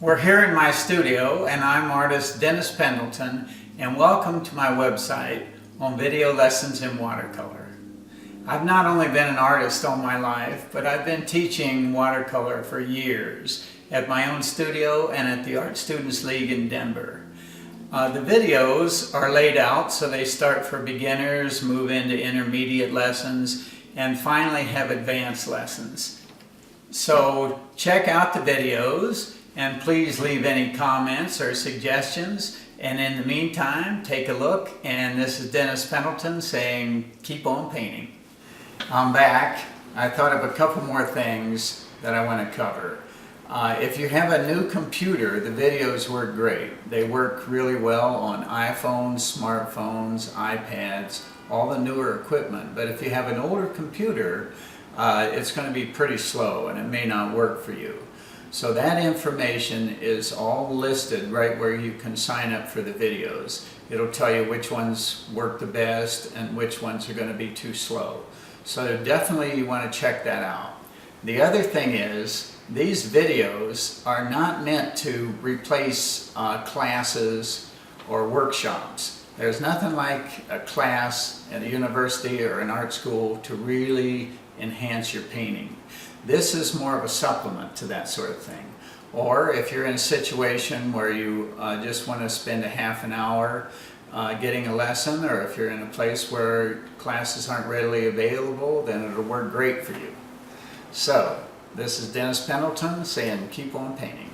We're here in my studio and I'm artist Dennis Pendleton, and welcome to my website on video lessons in watercolor. I've not only been an artist all my life, but I've been teaching watercolor for years at my own studio and at the Art Students League in Denver. The videos are laid out so they start for beginners, move into intermediate lessons, and finally have advanced lessons. So check out the videos and please leave any comments or suggestions. And in the meantime, take a look. And this is Dennis Pendleton saying, keep on painting. I'm back. I thought of a couple more things that I want to cover. If you have a new computer, the videos work great. They work really well on iPhones, smartphones, iPads, all the newer equipment. But if you have an older computer, it's going to be pretty slow and it may not work for you. So that information is all listed right where you can sign up for the videos. It'll tell you which ones work the best and which ones are going to be too slow. So definitely you want to check that out. The other thing is, these videos are not meant to replace classes or workshops. There's nothing like a class at a university or an art school to really enhance your painting. This is more of a supplement to that sort of thing. Or if you're in a situation where you just want to spend a half an hour getting a lesson, or if you're in a place where classes aren't readily available, then it'll work great for you. So, this is Dennis Pendleton saying keep on painting.